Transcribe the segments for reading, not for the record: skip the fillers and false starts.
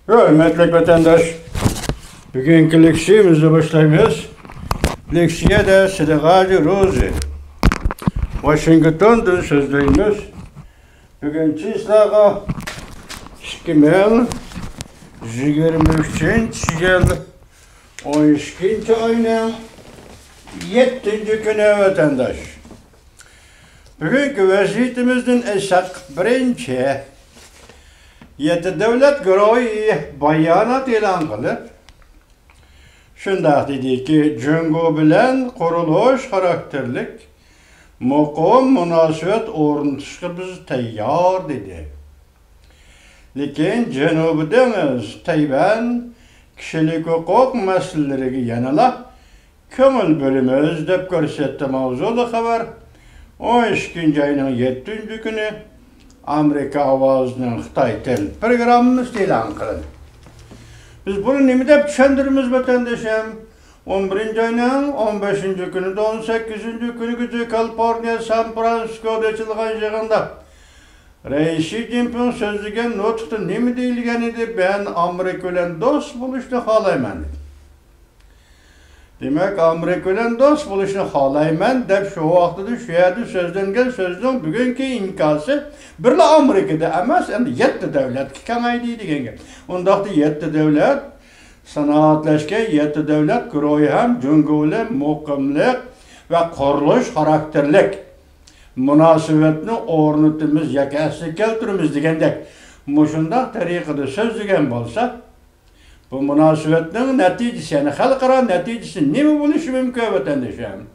Hürmetli vatandaş, bugünkü leksiyemizi başlayımız. Leksiye de Sıdıkacı Rozi. Washington'dan sözleyimiz. Bugün çizlağa 2023 yıl 12. ayının 7. günü vatandaş. Bugünkü vaziyetimizin esak birinci Yedi devlet güroyu bayanat ilan kılıp, şundak dedi ki, Cungo bilen kuruluş karakterlik, muqim münasebet ornatışımız tayyar dedi. Lekin Cenubi Deniz Tayvan kişilik hukuk meseleleri yanıla kömül bölümümüz dep görsetti mavzulu haber 12. ayının 7. günü Amerika Avazı'nın Xitay tel programımız ilan kılındı. Biz bunu nemi dep düşündürümüz vatandaşım? 11. ayının 15. günü de 18. günü gücü Kaliforniya San Francisco'da açılgan yığında Reisi Jinping sözlügen notukta nemi deyilgen idi? Ben Amerika ile dost buluştu halayman dedi. Demek Amerika ile dost buluşunu halayman dep şu vaqtida şu yerda sözlengen sözün bugünkü inkası birle Amerika'da emas, endi 7 devlet kamaydi degenge. Ondaqda 7 devlet sanoatlaşgan 7 devlet guruhi ham Cungo'li muqimlik ve qurilish karakterlik münasebetni o'rnatimiz yakasi keltirimiz degandek mushundaq tariqada so'zlagan bo'lsa bu münasebetning neticesi, yani xalqaro neticesi nima bo'lishi mumkin vatandoshim?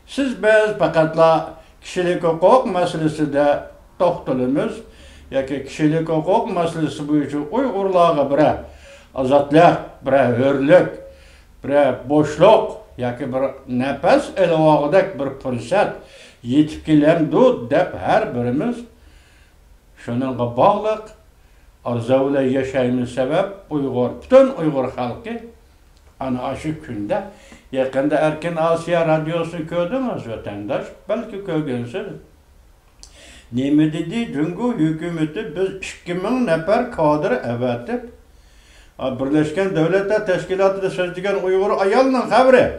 Siz biz faqatla kishilik huquq masalasida to'xtalamiz yoki kishilik huquq masalasi bo'yicha Uyg'urlarga bir ozodlik, bir hurlik, bir bo'shliq yoki bir nafas elvog'idek bir fursat yetib kelamdi deb har birimiz shuningga bog'liq arzuvla yaşayımız sebep bütün Uygur halkı ana şu günde yakında Erkin Asya Radyosu gördünüz vatandaş belki gördünüz. Nemi dedi Cungo hükümeti biz 2000 nefer kadr evetip Birleşken Devletler Teşkilatı'da sözlügen Uygur ayalının haberi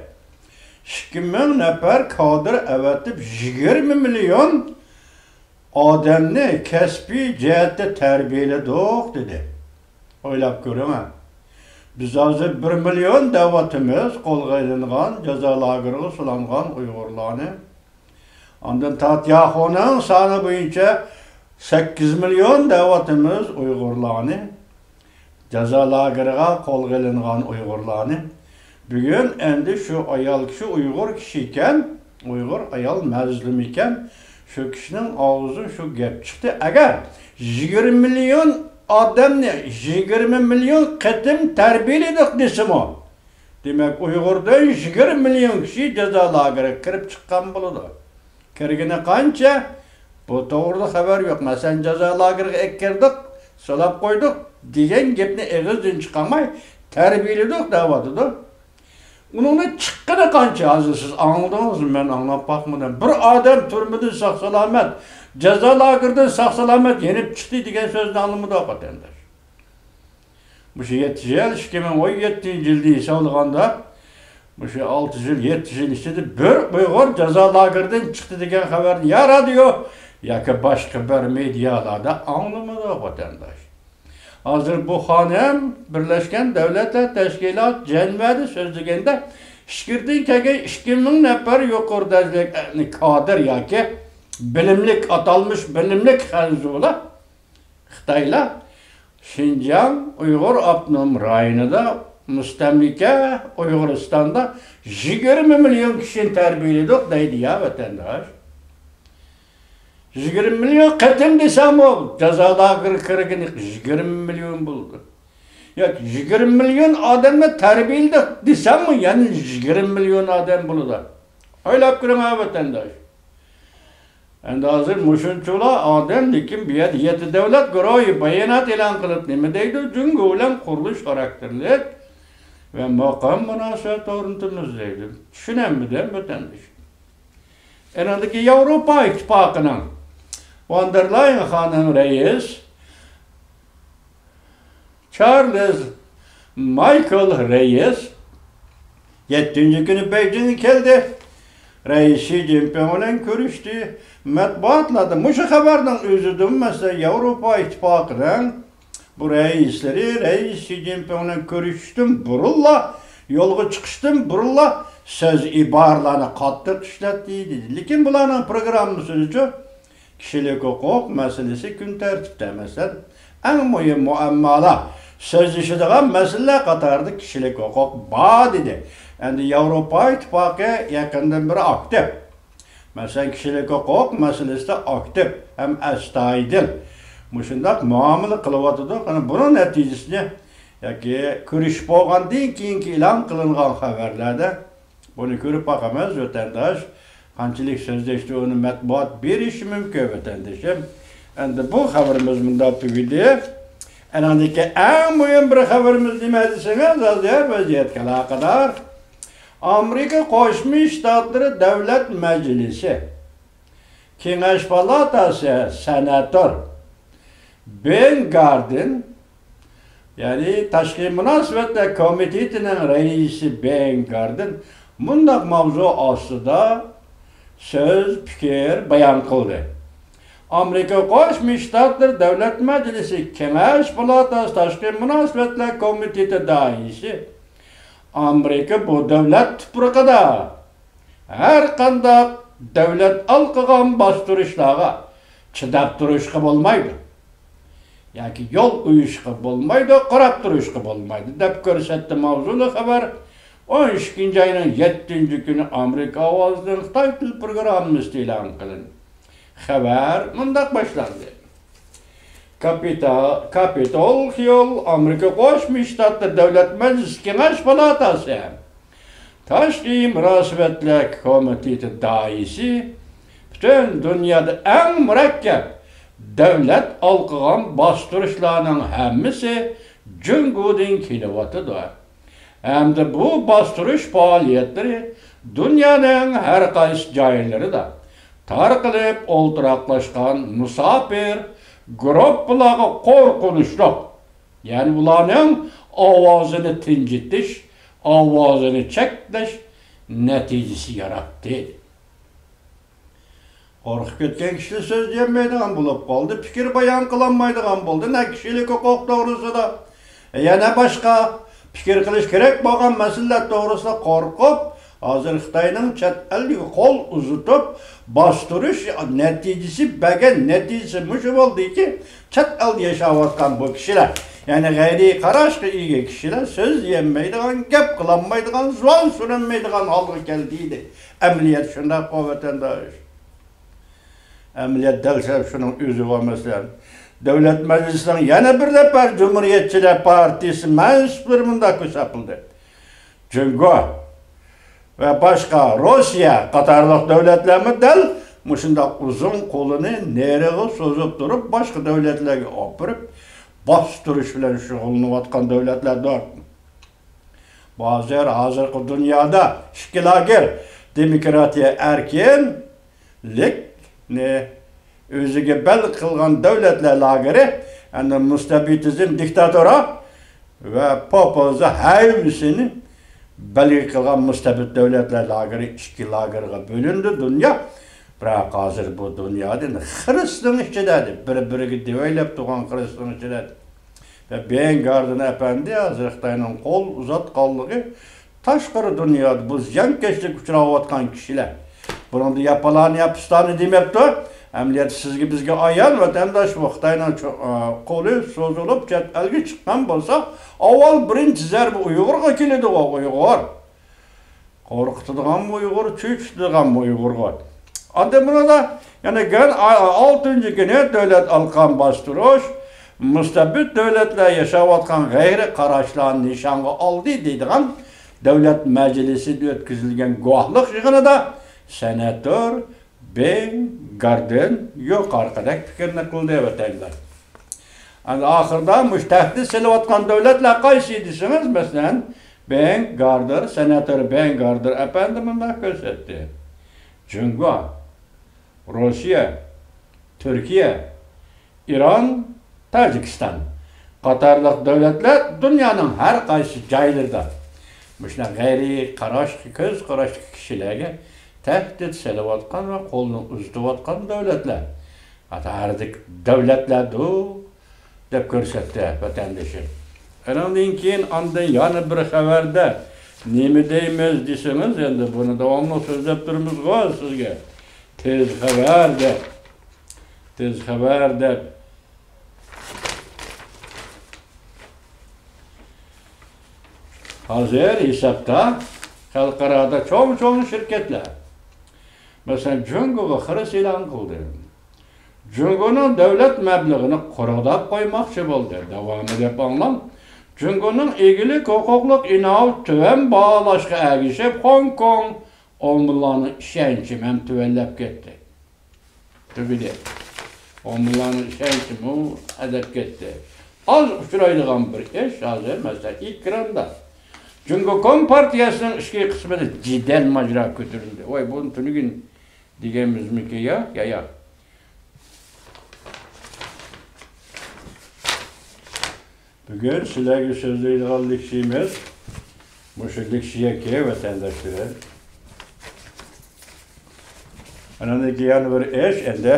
2000 nefer kadr evetip 20 milyon adamni kesbi cihette terbiyeledik dedi. Oylap görün ha. Biz hazır 1 milyon davatimiz kolga ilingan, cezalagırı sulangan Uygurlarını. Ondan Tatyaho'nun sanı boyunca 8 milyon davatimiz Uygurlarını. Cezalagırıga kolga ilingan Uygurlarını. Bugün endi şu ayal kişi Uygur kişiyken, Uygur ayal mazlum iken, şu kişinin ağzı şu gep çıktı. Eğer 20 milyon adamını 20 milyon kıtım terbiyeledik desim o. Demek Uygur'da 20 milyon kişi cezalarına kirip çıkan buludu. Kirgine kança? Bu doğruda haber yok. Mesela cezalarına ekkerdik, solap koyduk. Diyen gepni eğizden çıkamay terbiyeledik davadıdı. Onun çıkkını kança hazırsız anladınız mı? Ben anlap bakmadım. Bir adam türmüdün sağ salamet, cezalarından sağ salamet yenip çıktı diyen sözün anlamı da vatandaş. Bu şey 7 yıl, 2017 yılda sağlığında, bu şey 6 yıl, 7 yıl istedi. Bir Uygur cezalarından çıktı diyen haberini ya radyo, ya ki başka bir medyalarda anlamı da vatandaş. Hazır bu hanım Birleşken Devletler Teşkilat Cenvedi sözlüğünde şikirdiğin kege 2000 nefer yukarıda kadir ya ki bilimlik atalmış bilimlik hanzula Xitayla Şinjan Uygur Abnum rayonunda müstemlike Uyguristan'da 20 milyon kişinin terbiyeledik deydi ya vatandaş. 20 milyon kıtım desem o cezalar kırgını 20 milyon buldu. Ya 20 milyon adamla terbiyeledik desem mi yani 20 milyon adam buldu. Öyle yapkırım ha vatandaş. Endi hazır muşunçula adam lekin bir yedi devlet guruhi bayanat ilan kılıp nemi deydi? Cungo bilen kuruluş karakterlik ve makam münasebet ornatımız deydi. Düşünen mi de vatandaş? Enadaki Avrupa Von der Leyen hanım reis Charles Michael Reyes 7. günü Beijing'e geldi. Reis Xi Jinping bilen görüştü. Matbuatlarda muşu haberden özüdüm mesela Avrupa İttifakı'nın bu reisleri Reis Xi Jinping bilen görüştüm. Burulla yolga çıkıştım. Burulla söz ibarlarını qattiq işletdi. Lekin bularning programma sözü kişilik hukuk meselesi gün tertipte mesela. En mühim muammalar sözleşidigan mesele qatarida kişilik hukuk bor dedi. Endi Avrupa İttifakı yakından beri aktif. Mesela kişilik hukuk meselesinde aktif hem astoydil. Muşundaq muamele qılıvatıdıq. Yani bunun neticesini yoki ko'rishib bo'lgandan keyingi e'lon qilingan xabarlarda buni ko'rib boqamiz vatandosh. Qanchalik so'zlashuvni matbuot berishi mumkin vatandoshim. Endi bu xabarimiz bunda tugadi. Anandaki eng muhim bir xabarimiz nima desangiz, hozir vaziyatga aloqador. Amerika Qo'shma Shtatlari Davlat Majlisi Kengash palatasi senator Ben Cardin, yani Tashqi Munosabatlar komitetining raisi Ben Cardin bundaq mavzu ostida söz, fikir bayon qildi. Amerika Qo'shma Shtatlar Davlat Majlisi Kengash palatasi Tashqi Munosabatlar komiteti raisi Amerika bu davlat tuprog'ida har qanday davlat alqigan bostirishlarga chidab turishga bo'lmaydi. Yoki yo'l qo'yishga bo'lmaydi, qarab turishga bo'lmaydi deb ko'rsatdi mavzuli xabar. 12 ayning 7 kuni Amerika ovozining Xitoy til programmasi e'lon qilindi. Xabar mundaq boshlandi. Capitol Hill Amerika Qo'shma Shtatlar Davlat Majlisi Kengash palatasi Tashqi munosabatlar komiteti raisi butun dunyoda eng murakkab davlat alqigan bostirishlarning hammasi Jungodan kelyapti. Hamda bu bostirish faoliyatlari dunyoning har qaysi joylarida tarqalib o'ltiraqlashgan musofir gruppalarga qo'rqinchli, yani ularning ovozini tinchitish, ovozini cheklash natijasi yaratdi. Qo'rqib ketgan kishi so'z deyolmaydigan bo'lib qoldi, fikr bayon qilolmaydigan bo'ldi. Ne kishilik huquq to'g'risida, yana boshqa fikr qilish kerak bo'lgan masalalar to'g'risida qo'rqib, hozir Xitoyning chet elga qo'l uzatib bostirish natijasi bagan natijasi mushu bo'ldiki, chet elda yashayotgan bu kishilar, yani g'ayriy qarashga ega kishilar so'z deyolmaydigan, gap qilolmaydigan, savol so'ramaydigan holga keldi. Amaliyat shunday vatandosh. Amaliyat dalshab shuning o'zi va masalan Davlat Majlisining yana bir nafar Cumhuriyetçiler Partisi mansublar bunda ko'rsatildi. Jungo ve başka Rusya qatarlıq devletlerimi del mushundaq uzun qo'lini nereye so'zib turib başka devletlerge opirib bostirish bilan shug'ullanayotgan devletler bor. Hozirgi dunyoda ikki lager demokratiya erkinlik o'ziga bel qilgan davlatlar lageri, yani mustabidizm diktatora ve populizm hayvisini belli qilgan mustabid davlatlar lageri ikki lagerga bo'lindi dunyo. Biroq hozir bu dunyoda Xristian ichidadi, bir-biriga devaylab turgan Xristian ichidadi. Ve Ben Cardin efendi hozir Xitoyning qo'l uzatganligi tashqari dunyoda bu ziyonkashlik uchrayotgan kishilar. Buni yapalarni yapistani demabdi. Amaliyat sizga bizga ayon vatandosh Xitoyning qo'li so'zilib chet elga chiqqan bo'lsa, avval birinchi zarba Uyg'urga keladi, Uyg'ur. Qo'rqitadigan Uyg'ur, cho'chitadigan Uyg'urga. Adamlar da yani 6. kuni davlat alqan bostirish, mustabid davlatlar yashayotgan g'ayri qarashlarni nishonga oldi deydigan Davlat Majlisida o'tkazilgan guvohlik yig'inida senator Ben Cardin yuqoridagi fikrni qildi vatandoshlar. Oxirida mushtahdid silayotgan davlatlar qaysi desangiz, masalan, Ben Cardin, senator Ben Cardin efendi bunday ko'rsatdi. Jungo, Rusya, Türkiye, İran, Tacikistan qatarlıq dövlətlər dünyanın hər qaysı joylarida müşna g'ayri qarashli ko'z qarashli kishilarga tahdid solayotgan va qo'lni uzatayotgan davlatlar. Qatarlik davlatlardir deb ko'rsatdi vatandoshim. Andan keyin yana bir xabarda nima deymiz desangiz, endi buni davomli so'zlab turibmiz-ku sizga. Tez xabar deb hozir hisobda xalqaro cho'ng shirkatlar masalan Jungoga xiris e'lon qildi. Jungoning davlat mablag'ini qo'riqlab qo'ymoqchi bo'ldi. Davomi deb anglam. Jungoning egilik huquqliq inov tuvan bağlashga ergishib Hong Kong omillarning ishonchi ham tuvallab ketdi. Tugidi. Omillarning ishonchi mu adab ketdi. Az uchraydigan bir ish hozir masalan ekranda Jungo Kompartiyasining ishki qismida jidal majra ko'tarildi. Voy, buni tunugin deganmizmi-ki ya? Bugün sizlarga so'zlaydigan likshimiz mushu likshiyaki vatandoshlar. Andan keyin bir ish endi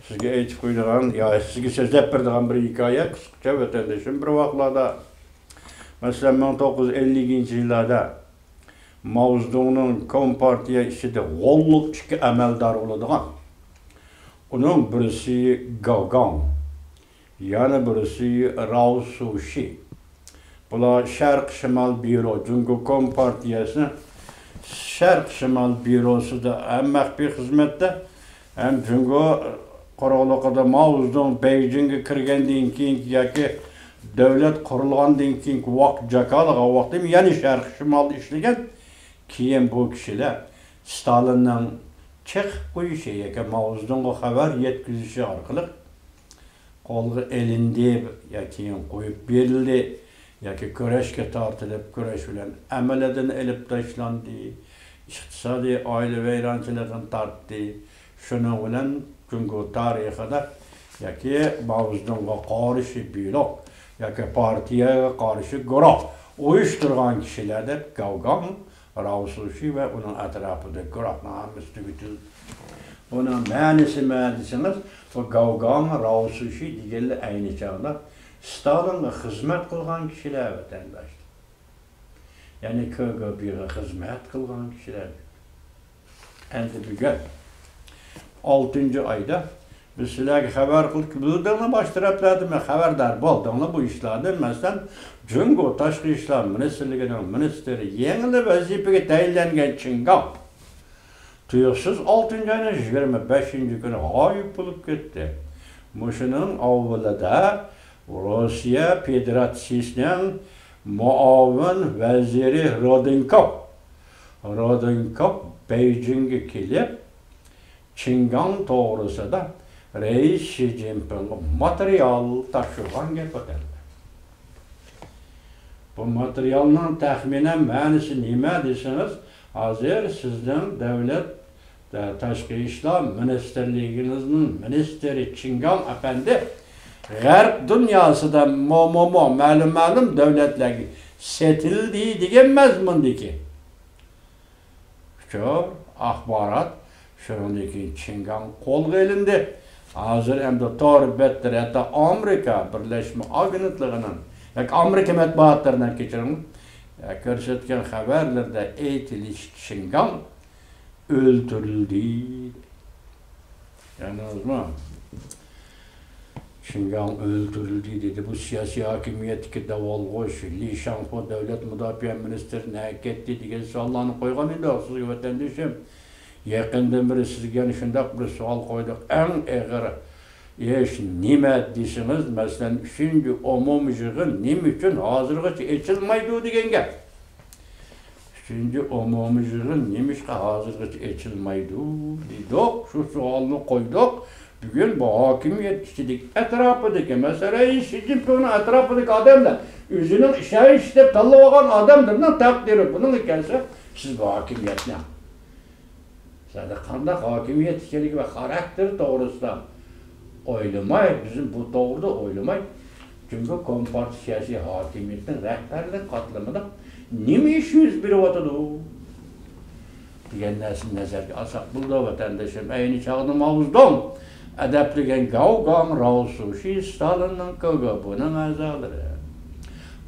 sizga aytib qo'ydigan, sizga so'zlab beradigan bir hikoya qisqacha vatandoshim bir vaqtlarda masalan 1950-yillarda Mao Zedongning Kompartiya ishida g'olliq ikki amaldor bo'ladigan. Uning birisi Gao Gang, yana birisi Rao Sushi. Bular Sharq-Shimol Byuro, Jungo Kompartiyasining Sharq-Shimol Byurosida ham maxfiy xizmatda, ham Jungo qorovliqida Mao Zedong Beijingga kirgandan keyin yoki davlat qurilgandan keyin vaqt jakalaga vaqtim yana Sharq-Shimolda ishlagan. Keyin bu kishilar Stalinning chiqib qo'yishi yoki Mao Zedongga xabar yetkazishi orqali qo'lga elindi yoki qo'yib berildi yoki kurashga tortilib, kurash bilan amalidan elib tashlandi, iqtisodiy oila vayronchiligini tortdi. Shuning bilan Jungo tarixida yoki Mao Zedongga qarshi byuro yoki partiyaga qarshi guruh uyushtirgan kishilar deb Gao Gang, Rao Sushi ve onun atrafında guruhlarimiz tügütül. Onun ma'nisi desangiz, bu Gao Gang, Rao Sushi deganlar ayni chog'da Stalinga xizmat qilgan kishilar vatandoshlar. Ya'ni KGB'ga xizmat qilgan kishilar. Endi bugun 6-oyda biz sizlarga xabar qildik. Bulardan bosh taraflardan xabardor bo'ldinglar bu ishlardan. Masalan, Jungo Tashqi ishlar ministrligining ministri yangi vazifaga tayinlangan Chingam tuyuqsiz 6-oyning 25-kuni g'oyib bo'lib ketdi. Mushuning avvalida Rossiya Federatsiyasining muavin vaziri Rodenkov Beijingga kelib, Chingam to'g'risida Reis Xi Jinping material topshirgan gap o'tadi. Bu materialning taxminan ma'nosi nima desangiz, hozir sizning davlat tashqi ishlar ministerligingizning ministri Chingam apandi G'arb dunyosida ma'lum davlatlarga setildi degan mazmundagi shu axborot shundan keyin Chingam qo'lga olindi. Hozir endi to'g'ri betdir hatta Amerika Birlashma Agentligining yoki Amerika matbuotlaridan kechiring ko'rsatgan xabarlarda aytilishicha Chingam o'ldirildi. Ya'ni Chingam o'ldirildi dedi. Bu siyosiy hokimiyatga davolg'ush Li Shangpo davlat mudofaa ministrini ketdi degan savollarni qo'ygan edi sizga vatandoshim. Yaqindan beri sizga shunday bir savol qo'ydik. Eng og'ir ish nima desangiz, masalan, 3-umumiy yig'in nima uchun hozirgacha ochilmaydi degan gap. 3-umumiy yig'in nima uchun hozirgacha ochilmaydi dedik. Shu savolni qo'ydik. Bugun bu hokimiyat ichidik atrofidagi masalan, Xi Jinpingning atrofidagi odamlar o'zining ishlash deb tanlab olgan odamlarning taqdiri buning ekansa, siz bu hokimiyatni Sada qanday hokimiyat ekanligi va xarakteri to'g'risida o'ylamay, bizim bu to'g'rida o'ylamay, Çünkü kompart siyasi hakimiyetin rehberlik katlamında nime iş yüz biri vatıdı diyen nesin nezerge alsak buldu vatandaşım eyni çağdım avuzdan edepligen gavgam Raul Sushi Stalin'ın KGB'nin azaları.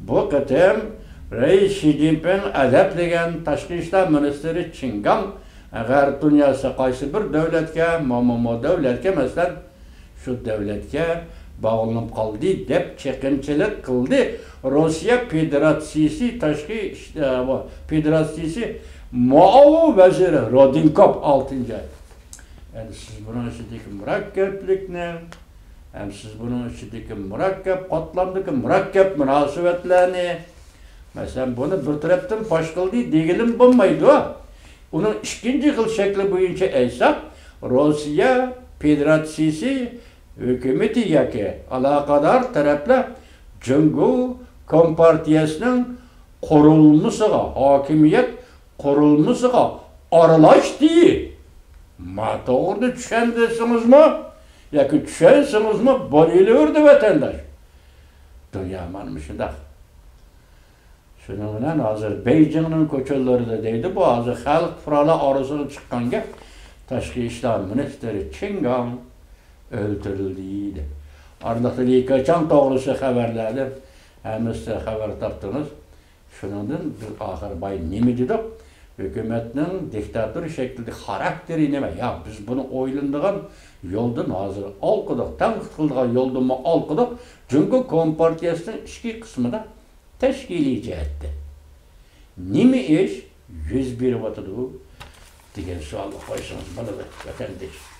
Bu kıtım Reis Xi Jinping edepligen Taşkı İşler Ministeri Çingan eğer dünyası qaysı bir devletke, mamama devletke mesela şu devletke bağlanıp kaldı dep çekinçilik kıldı. Rusya Federasyası Taşkı işte Federasyası Muavin Veziri Rodinkov 6. Yani siz bunun içindeki murakkeplik ne? Hem siz bunun içindeki murakkep katlamdaki murakkep münasebetlerini mesela bunu bir taraftan baş kıldı değilim bulmaydı o. Onun ikinci yıl şekli boyunca ise Rusya Federasyası hükümeti yaki alakadar tarafla Cumhur Kompartiyasının kurulmasıga, hakimiyet kurulmasıga aralaştı. Ma doğru düşendesiniz mi? Yaki düşensiniz mi? Bölüyordu vatandaş. Dünya manmışında. Şunun bilen hazır Beijing'nin koçulları da deydi. Bu hazır halk fırala arasına çıkan gep Taşkı İşler Ministeri Çingan öldürüldüydü. Arlıqda kaçan doğrusu haberlerdi. Hem size haber taptınız. Şunun bir ahir bay nemi dedik? Hükümetinin diktatör şeklinde karakteri neme? Ya biz bunu oylandığın yoldan hazır alqıdıq, tanqıt kıldığın yoldan mı alqıdıq? Çünkü Kompartiyasının iki kısmı da teşkili cihetti. Nemi iş 101 vatıdı diyen sualı koysanız bana da vatandaş.